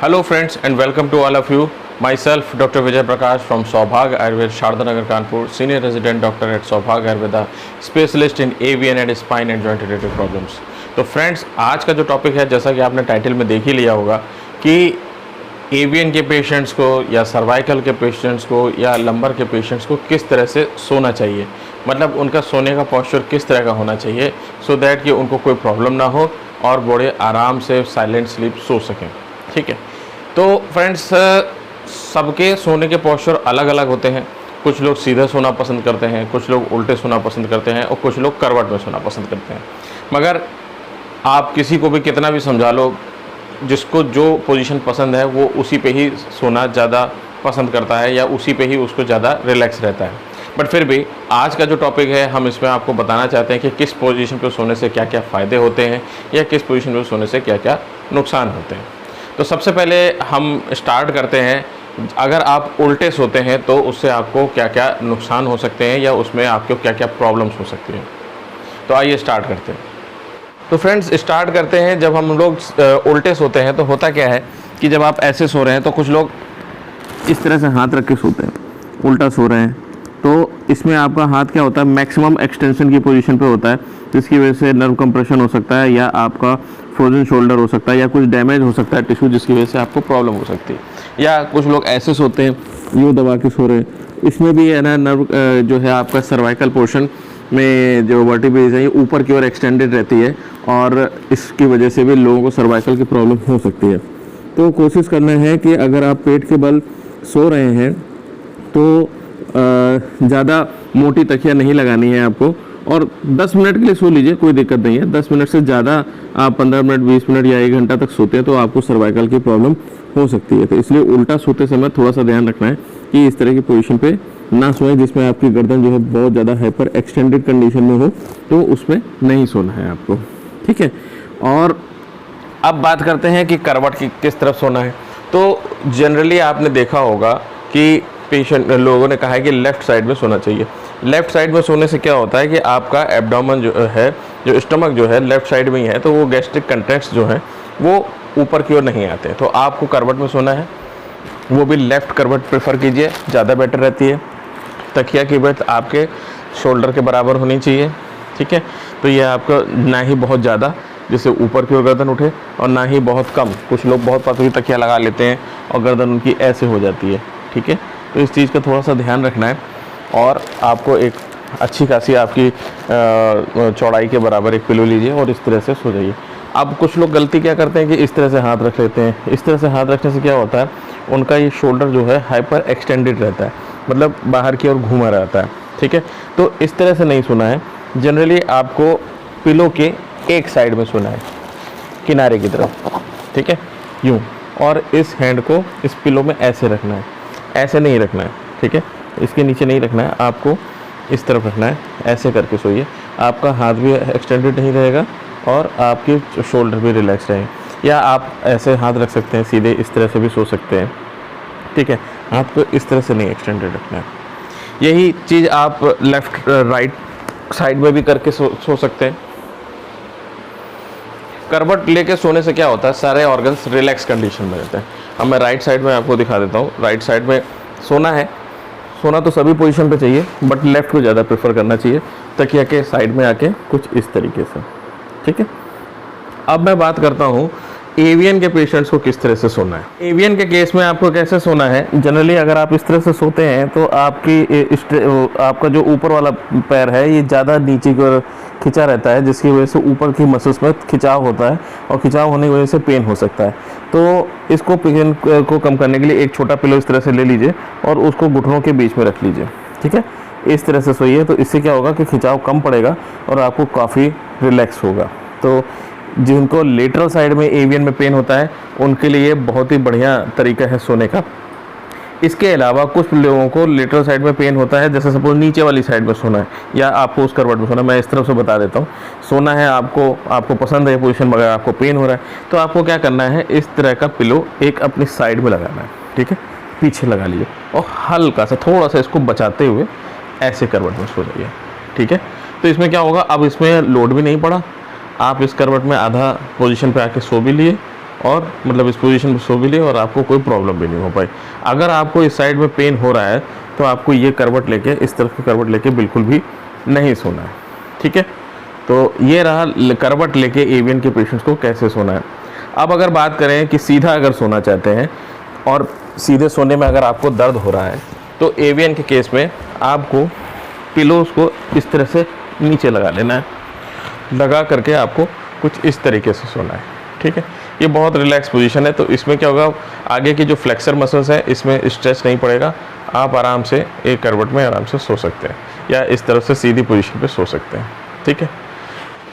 Hello friends and welcome to all of you. Myself Dr. Vijay Prakash from Saubhag Ayurved, Shardanagar, Kanpur, Senior Resident Doctor at Saubhag Ayurveda, Specialist in AVN and Spine and Joint Related Problems. तो friends आज का जो topic है, जैसा कि आपने title में देख ही लिया होगा कि एवियन के पेशेंट्स को या सर्वाइकल के पेशेंट्स को या लंबर के पेशेंट्स को किस तरह से सोना चाहिए, मतलब उनका सोने का पोस्चर किस तरह का होना चाहिए सो दैट कि उनको कोई प्रॉब्लम ना हो और बड़े आराम से साइलेंट स्लीप सो सकें। ठीक है, तो फ्रेंड्स सबके सोने के पोस्चर अलग अलग होते हैं। कुछ लोग सीधे सोना पसंद करते हैं, कुछ लोग उल्टे सोना पसंद करते हैं और कुछ लोग करवट में सोना पसंद करते हैं। मगर आप किसी को भी कितना भी समझा लो, जिसको जो पोजीशन पसंद है वो उसी पे ही सोना ज़्यादा पसंद करता है या उसी पे ही उसको ज़्यादा रिलैक्स रहता है। बट फिर भी आज का जो टॉपिक है, हम इसमें आपको बताना चाहते हैं कि किस पोजीशन पे सोने से क्या क्या फ़ायदे होते हैं या किस पोजीशन पे सोने से क्या क्या नुकसान होते हैं। तो सबसे पहले हम स्टार्ट करते हैं, अगर आप उल्टे सोते हैं तो उससे आपको क्या क्या नुकसान हो सकते हैं या उसमें आपको क्या क्या प्रॉब्लम्स हो सकती हैं। तो आइए स्टार्ट करते हैं। तो फ्रेंड्स स्टार्ट करते हैं। जब हम लोग उल्टे सोते हैं तो होता क्या है कि जब आप ऐसे सो रहे हैं तो कुछ लोग इस तरह से हाथ रख के सोते हैं, उल्टा सो रहे हैं, तो इसमें आपका हाथ क्या होता है, मैक्सिमम एक्सटेंशन की पोजीशन पे होता है, जिसकी वजह से नर्व कंप्रेशन हो सकता है या आपका फ्रोजन शोल्डर हो सकता है या कुछ डैमेज हो सकता है टिश्यू, जिसकी वजह से आपको प्रॉब्लम हो सकती है। या कुछ लोग ऐसे सोते हैं, यूँ दबा के सो रहे हैं, इसमें भी है ना नर्व जो है आपका सर्वाइकल पोर्शन में जो वर्टिब्रेज है ये ऊपर की ओर एक्सटेंडेड रहती है और इसकी वजह से भी लोगों को सर्वाइकल की प्रॉब्लम हो सकती है। तो कोशिश करना है कि अगर आप पेट के बल सो रहे हैं तो ज़्यादा मोटी तकिया नहीं लगानी है आपको, और 10 मिनट के लिए सो लीजिए, कोई दिक्कत नहीं है। 10 मिनट से ज़्यादा आप 15 मिनट 20 मिनट या 1 घंटा तक सोते हैं तो आपको सर्वाइकल की प्रॉब्लम हो सकती है। तो इसलिए उल्टा सोते समय थोड़ा सा ध्यान रखना है कि इस तरह की पोजीशन पे ना सोएं जिसमें आपकी गर्दन जो है बहुत ज़्यादा हाइपर एक्सटेंडेड कंडीशन में हो, तो उसमें नहीं सोना है आपको। ठीक है, और अब बात करते हैं कि करवट की किस तरफ सोना है। तो जनरली आपने देखा होगा कि पेशेंट लोगों ने कहा है कि लेफ़्ट साइड में सोना चाहिए। लेफ़्ट साइड में सोने से क्या होता है कि आपका एब्डोमेन जो है, जो स्टमक जो है लेफ़्ट साइड में ही है, तो वो गैस्ट्रिक कंटेंट्स जो हैं वो ऊपर की ओर नहीं आते। तो आपको करवट में सोना है, वो भी लेफ़्ट करवट प्रेफर कीजिए, ज़्यादा बेटर रहती है। तकिया की बेड्थ आपके शोल्डर के बराबर होनी चाहिए। ठीक है, तो ये आपका ना ही बहुत ज़्यादा जिससे ऊपर की ओर गर्दन उठे और ना ही बहुत कम। कुछ लोग बहुत पतली तकिया लगा लेते हैं और गर्दन उनकी ऐसे हो जाती है। ठीक है, तो इस चीज़ का थोड़ा सा ध्यान रखना है और आपको एक अच्छी खासी आपकी चौड़ाई के बराबर एक पिलो लीजिए और इस तरह से सो जाइए। अब कुछ लोग गलती क्या करते हैं कि इस तरह से हाथ रख लेते हैं। इस तरह से हाथ रखने से क्या होता है, उनका ये शोल्डर जो है हाइपर एक्सटेंडेड रहता है, मतलब बाहर की ओर घूमा रहता है। ठीक है, तो इस तरह से नहीं सोना है। जनरली आपको पिलो के एक साइड में सोना है, किनारे की तरफ। ठीक है, यूँ, और इस हैंड को इस पिलो में ऐसे रखना है, ऐसे नहीं रखना है। ठीक है, इसके नीचे नहीं रखना है, आपको इस तरफ रखना है, ऐसे करके सोइए। आपका हाथ भी एक्सटेंडेड नहीं रहेगा और आपकी शोल्डर भी रिलैक्स रहेंगे। या आप ऐसे हाथ रख सकते हैं, सीधे इस तरह से भी सो सकते हैं। ठीक है, हाथ को इस तरह से नहीं एक्सटेंडेड रखना है। यही चीज़ आप लेफ़्ट राइट साइड में भी करके सो सकते हैं। करवट लेके सोने से क्या होता है, सारे ऑर्गन्स रिलैक्स कंडीशन में रहते हैं। अब मैं राइट साइड में आपको दिखा देता हूँ। राइट साइड में सोना है, सोना तो सभी पोजीशन पे चाहिए, बट लेफ़्ट को ज़्यादा प्रेफर करना चाहिए, तकिया के साइड में आके कुछ इस तरीके से। ठीक है, अब मैं बात करता हूँ एवियन के पेशेंट्स को किस तरह से सोना है। एवियन के केस में आपको कैसे सोना है, जनरली अगर आप इस तरह से सोते हैं तो आपका जो ऊपर वाला पैर है ये ज़्यादा नीचे की ओर खिंचा रहता है, जिसकी वजह से ऊपर की मसल्स में खिंचाव होता है और खिंचाव होने की वजह से पेन हो सकता है। तो इसको पेन को कम करने के लिए एक छोटा पिलो इस तरह से ले लीजिए और उसको घुटनों के बीच में रख लीजिए। ठीक है, इस तरह से सोइए, तो इससे क्या होगा कि खिंचाव कम पड़ेगा और आपको काफ़ी रिलैक्स होगा। तो जिनको लेटरल साइड में एवियन में पेन होता है उनके लिए बहुत ही बढ़िया तरीका है सोने का। इसके अलावा कुछ लोगों को लेटरल साइड में पेन होता है, जैसे सपोज नीचे वाली साइड में सोना है या आपको उस करवट में सोना है। मैं इस तरफ से बता देता हूँ, सोना है आपको पसंद है पोजीशन, मगर आपको पेन हो रहा है, तो आपको क्या करना है, इस तरह का पिलो एक अपनी साइड में लगाना है। ठीक है, पीछे लगा लीजिए और हल्का सा थोड़ा सा इसको बचाते हुए ऐसे करवट में सो जाइए। ठीक है, तो इसमें क्या होगा, अब इसमें लोड भी नहीं पड़ा, आप इस करवट में आधा पोजीशन पे आके सो भी लिए और मतलब इस पोजीशन में सो भी लिए और आपको कोई प्रॉब्लम भी नहीं हो पाई। अगर आपको इस साइड में पेन हो रहा है तो आपको ये करवट लेके, इस तरफ की करवट लेके बिल्कुल भी नहीं सोना है, ठीक है। तो ये रहा करवट लेके एवियन के पेशेंट्स को कैसे सोना है। अब अगर बात करें कि सीधा अगर सोना चाहते हैं और सीधे सोने में अगर आपको दर्द हो रहा है तो एवियन के केस में आपको पिलोस को इस तरह से नीचे लगा लेना है, लगा करके आपको कुछ इस तरीके से सोना है, ठीक है। ये बहुत रिलैक्स पोजीशन है, तो इसमें क्या होगा, आगे की जो फ्लेक्सर मसल्स हैं इसमें स्ट्रेच नहीं पड़ेगा, आप आराम से एक करवट में आराम से सो सकते हैं या इस तरफ से सीधी पोजीशन पे सो सकते हैं, ठीक है।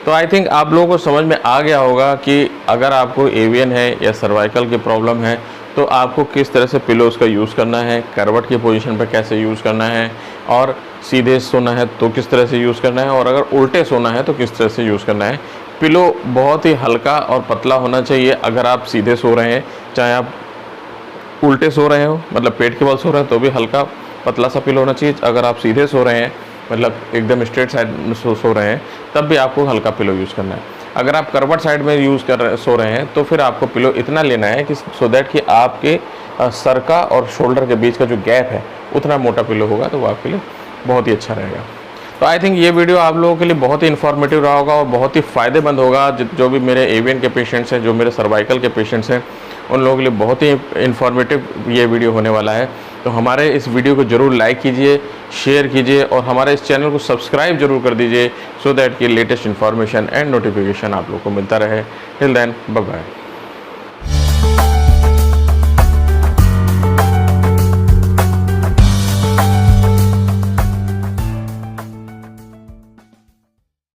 तो आई थिंक आप लोगों को समझ में आ गया होगा कि अगर आपको एवियन है या सर्वाइकल की प्रॉब्लम है तो आपको किस तरह से पिलोस का यूज़ करना है, करवट की पोजीशन पे कैसे यूज़ करना है, और सीधे सोना है तो किस तरह से यूज़ करना है, और अगर उल्टे सोना है तो किस तरह से यूज़ करना है। पिलो बहुत ही हल्का और पतला होना चाहिए अगर आप सीधे सो रहे हैं, चाहे आप उल्टे सो रहे हो मतलब पेट के बल सो रहे हैं तो भी हल्का पतला सा पिलो होना चाहिए। अगर आप सीधे सो रहे हैं मतलब एकदम स्ट्रेट साइड में सो रहे हैं तब भी आपको हल्का पिलो यूज़ करना है। अगर आप करवट साइड में सो रहे हैं तो फिर आपको पिलो इतना लेना है कि सो दैट कि आपके सर का और शोल्डर के बीच का जो गैप है उतना मोटा पिलो होगा, तो वो आपके लिए बहुत ही अच्छा रहेगा। तो आई थिंक ये वीडियो आप लोगों के लिए बहुत ही इन्फॉर्मेटिव रहा होगा और बहुत ही फ़ायदेमंद होगा। जो भी मेरे एवियन के पेशेंट्स हैं, जो मेरे सर्वाइकल के पेशेंट्स हैं, उन लोगों के लिए बहुत ही इन्फॉर्मेटिव ये वीडियो होने वाला है। तो हमारे इस वीडियो को ज़रूर लाइक कीजिए, शेयर कीजिए और हमारे इस चैनल को सब्सक्राइब जरूर कर दीजिए, सो दैट कि लेटेस्ट इन्फॉर्मेशन एंड नोटिफिकेशन आप लोगों को मिलता रहे। Till then bye bye.